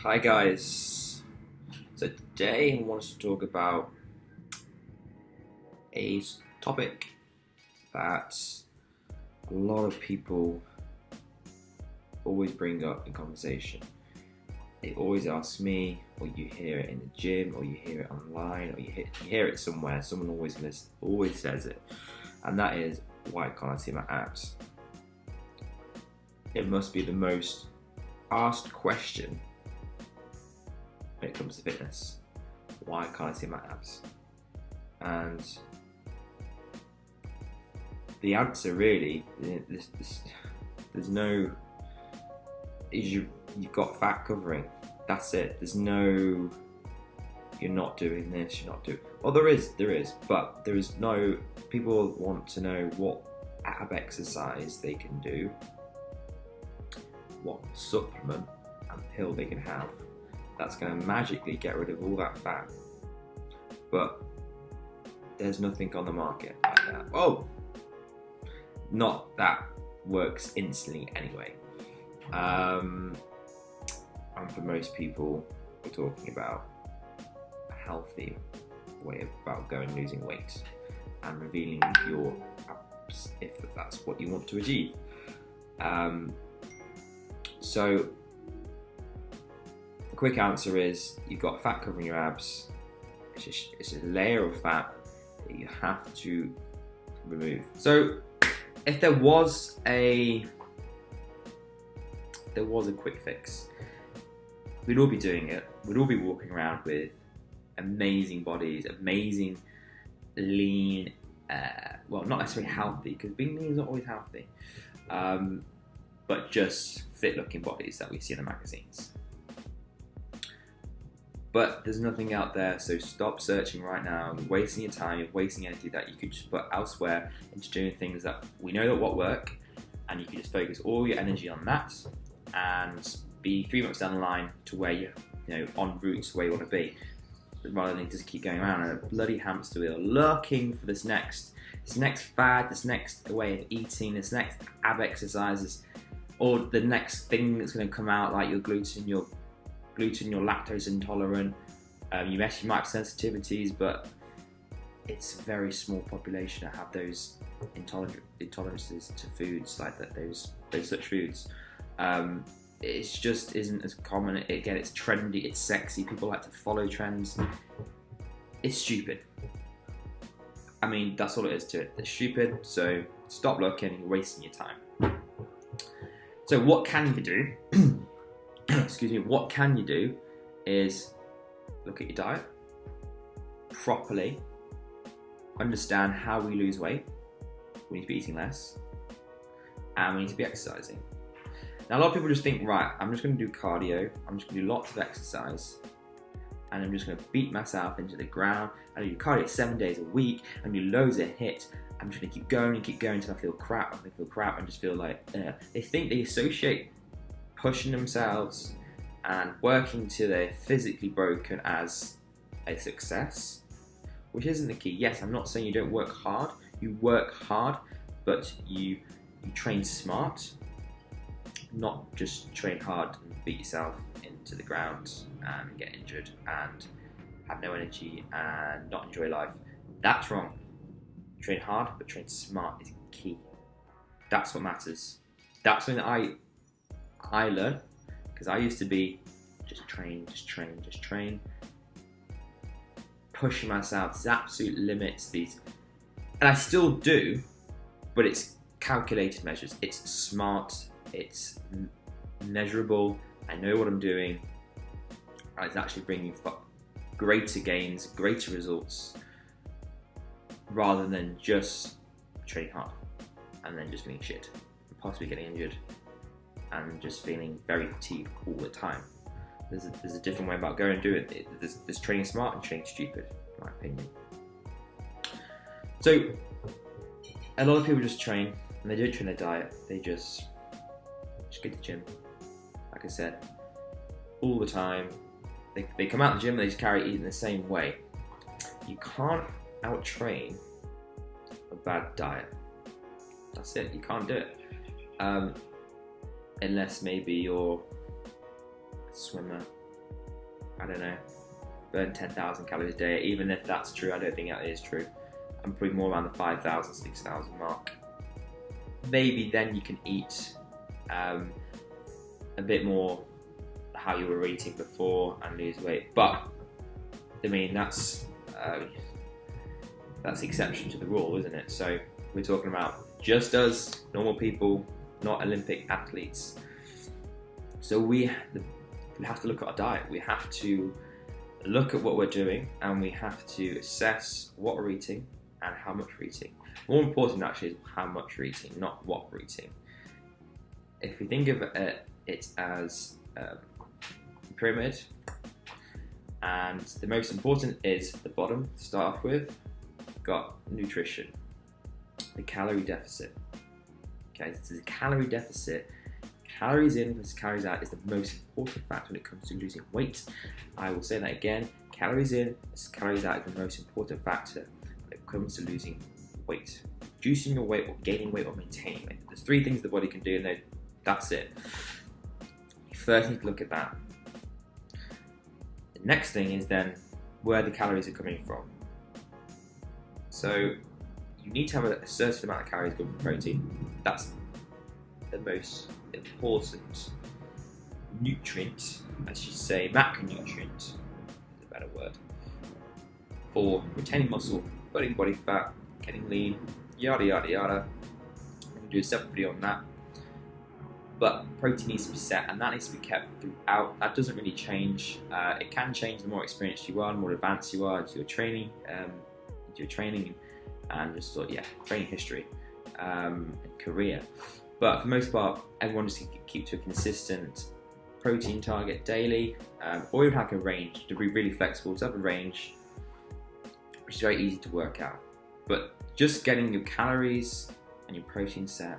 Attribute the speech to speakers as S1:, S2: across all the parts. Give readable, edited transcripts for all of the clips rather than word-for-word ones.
S1: Hi guys, so today I want to talk about a topic that a lot of people always bring up in conversation. They always ask me, or you hear it in the gym, or you hear it online, or you hear it somewhere. Someone always says it, and that is, why can't I see my abs? It must be the most asked question when it comes to fitness. Why can't I see my abs? And the answer really, there's no, you've got fat covering. That's it. There's no, you're not doing this, you're not doing, well there is, but there is no, people want to know what ab exercise they can do, what supplement and pill they can have that's going to magically get rid of all that fat. But there's nothing on the market like that. Oh, not that works instantly anyway. And for most people, we're talking about a healthy way about losing weight and revealing your abs if that's what you want to achieve. So the quick answer is, you've got fat covering your abs. It's a layer of fat that you have to remove. So if there was a quick fix, we'd all be doing it. We'd all be walking around with amazing bodies, amazing lean, well, not necessarily healthy, because being lean is not always healthy, but just fit looking bodies that we see in the magazines. But there's nothing out there, so stop searching right now. You're wasting your time, you're wasting energy that you could just put elsewhere into doing things that we know that what work, and you can just focus all your energy on that and be 3 months down the line to where you're on route to where you want to be, rather than just keep going around on a bloody hamster wheel looking for this next fad, this next way of eating, this next ab exercises, or the next thing that's going to come out, like your gluten, you're lactose intolerant. You might have sensitivities, but it's a very small population that have those intolerances to foods like that. Those such foods. It just isn't as common. Again, it's trendy, it's sexy. People like to follow trends. It's stupid. I mean, that's all it is to it. It's stupid. So stop looking. You're wasting your time. So what can you do? Excuse me. What can you do is look at your diet properly. Understand how we lose weight. We need to be eating less, and we need to be exercising. Now, a lot of people just think, right, I'm just going to do cardio, I'm just going to do lots of exercise, and I'm just going to beat myself into the ground. I do cardio 7 days a week, and do loads of HIIT. I'm just going to keep going until I feel crap, and just feel like, they associate pushing themselves and working till they're physically broken as a success, which isn't the key. Yes, I'm not saying you don't work hard. You work hard, but you train smart. Not just train hard and beat yourself into the ground and get injured and have no energy and not enjoy life. That's wrong. Train hard, but train smart is key. That's what matters. That's something that I learned, because I used to be just train, pushing myself to absolute limits. And I still do, but it's calculated measures. It's smart. It's measurable. I know what I'm doing. It's actually bringing greater gains, greater results, rather than just training hard and then just getting shit, and possibly getting injured, and just feeling very fatigued all the time. There's a different way about going and doing it. There's training smart and training stupid, in my opinion. So a lot of people just train, and they don't train their diet. They just go to the gym, like I said, all the time. They come out of the gym and they just carry eating the same way. You can't out-train a bad diet. That's it, you can't do it. Unless maybe you're a swimmer, I don't know, burn 10,000 calories a day. Even if that's true, I don't think that is true. I'm probably more around the 5,000, 6,000 mark. Maybe then you can eat a bit more how you were eating before and lose weight. But I mean, that's the exception to the rule, isn't it? So we're talking about just us, normal people, not Olympic athletes. So we have to look at our diet. We have to look at what we're doing, and we have to assess what we're eating and how much we're eating. More important actually is how much we're eating, not what we're eating. If we think of it as a pyramid, and the most important is the bottom to start off with. We've got nutrition, the calorie deficit. Okay, so the calorie deficit, calories in versus calories out, is the most important factor when it comes to losing weight. I will say that again, calories in versus calories out is the most important factor when it comes to losing weight. Reducing your weight or gaining weight or maintaining weight. There's 3 things the body can do, and that's it. You first need to look at that. The next thing is then where the calories are coming from. So you need to have a certain amount of calories coming from protein. That's the most important nutrient, I should say, macronutrient is a better word, for retaining muscle, burning body fat, getting lean, yada yada yada. I'm going to do a separate video on that. But protein needs to be set, and that needs to be kept throughout. That doesn't really change. It can change the more experienced you are, the more advanced you are to your training, and just training history and career. But for the most part, everyone just keep to a consistent protein target daily, or even have a range to be really flexible. To have a range, which is very easy to work out. But just getting your calories and your protein set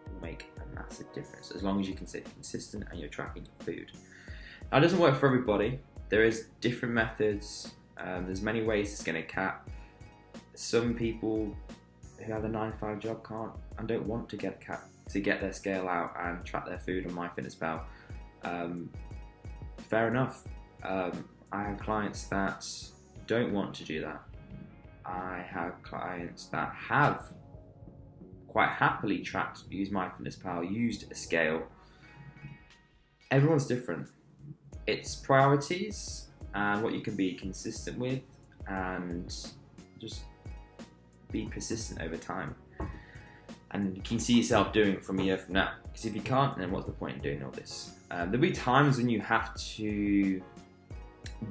S1: will make a massive difference as long as you can stay consistent and you're tracking your food. Now, it doesn't work for everybody. There is different methods. There's many ways to skin a cat. Some people who have a 9-to-5 job can't and don't want to get their scale out and track their food on MyFitnessPal. Fair enough. I have clients that don't want to do that. I have clients that have quite happily tracked, used MyFitnessPal, used a scale. Everyone's different. It's priorities and what you can be consistent with, and just be persistent over time. And you can see yourself doing it from a year from now. Because if you can't, then what's the point in doing all this? There'll be times when you have to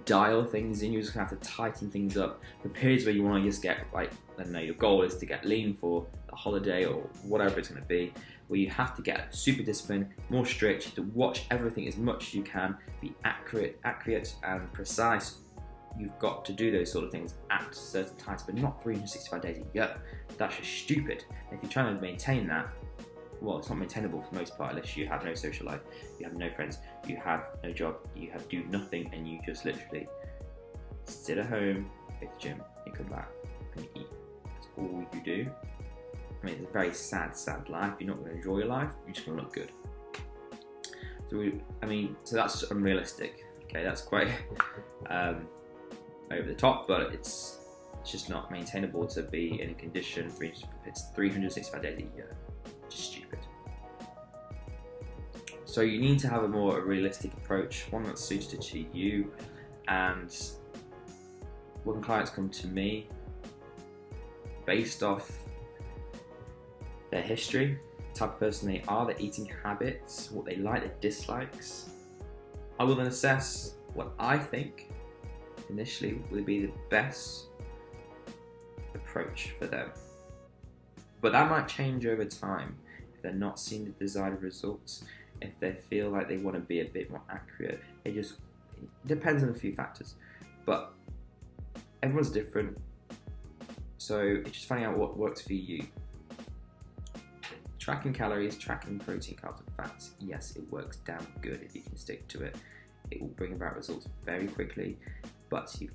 S1: dial things in, you're just gonna have to tighten things up. The periods where you want to just get, like, I don't know, your goal is to get lean for a holiday or whatever it's going to be, where you have to get super disciplined, more strict, you have to watch everything as much as you can, be accurate and precise. You've got to do those sort of things at certain times, but not 365 days a year. That's just stupid. And if you're trying to maintain that, well, it's not maintainable for the most part unless you have no social life, you have no friends, you have no job, you do nothing, and you just literally sit at home, go to the gym, you come back, and you eat. That's all you do. I mean, it's a very sad life. You're not going to enjoy your life, you're just going to look good. So that's just unrealistic. Okay, that's quite over the top, but it's just not maintainable to be in a condition 365 days a year. Just stupid. So you need to have a more realistic approach, one that's suited to you. And when clients come to me, based off their history, the type of person they are, their eating habits, what they like, their dislikes, I will then assess what I think initially will be the best approach for them. But that might change over time if they're not seeing the desired results, if they feel like they want to be a bit more accurate. It depends on a few factors, but everyone's different. So it's just finding out what works for you. Tracking calories, tracking protein, carbs and fats, yes, it works damn good if you can stick to it. It will bring about results very quickly, but you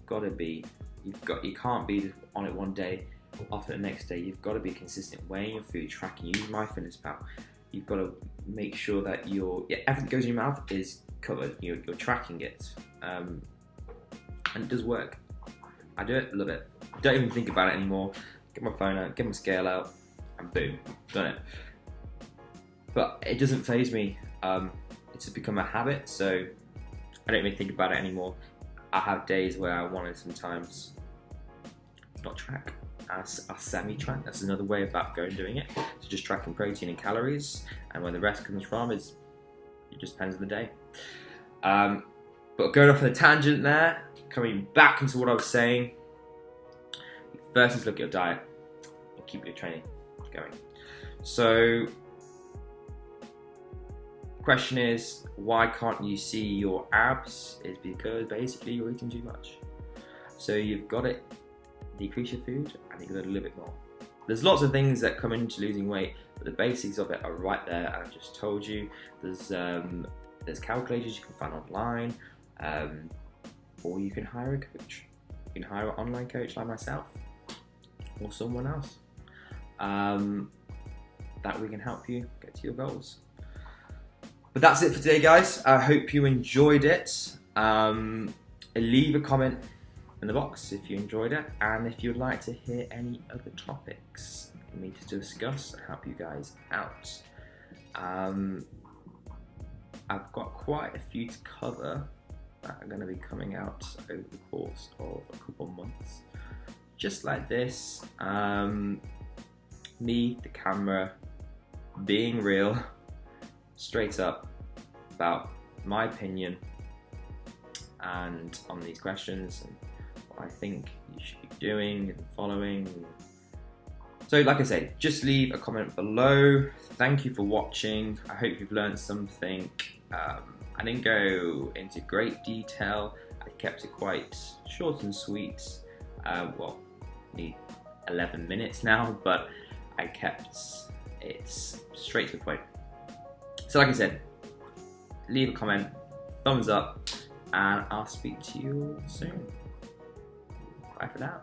S1: can't be on it one day, off it the next day. You've got to be consistent, weighing your food, tracking, using MyFitnessPal. You've got to make sure that everything that goes in your mouth is covered. You're tracking it. and it does work. I do it, love it. Don't even think about it anymore. Get my phone out, get my scale out, and boom, done it. But it doesn't faze me. It's just become a habit, so I don't even think about it anymore. I have days where I want to sometimes not track. I semi-track. That's another way about doing it. So just tracking protein and calories, and where the rest comes from it just depends on the day. But going off on a tangent there, coming back into what I was saying. First is look at your diet and keep your training going. So, question is, why can't you see your abs? Is because basically you're eating too much. So you've got to decrease your food and you've got to live it more. There's lots of things that come into losing weight, but the basics of it are right there. I've just told you. There's calculators you can find online, or you can hire a coach. You can hire an online coach like myself, or someone else, that we can help you get to your goals. But that's it for today, guys. I hope you enjoyed it. Leave a comment in the box if you enjoyed it, and if you'd like to hear any other topics for me to discuss and help you guys out. I've got quite a few to cover that are going to be coming out over the course of a couple of months. Just like this, me, the camera, being real, straight up about my opinion and on these questions and what I think you should be doing and following. So like I say, just leave a comment below. Thank you for watching. I hope you've learned something. I didn't go into great detail. I kept it quite short and sweet. Well, need 11 minutes now, but I kept it straight to the point. So like I said, leave a comment, thumbs up, and I'll speak to you soon. Bye for now.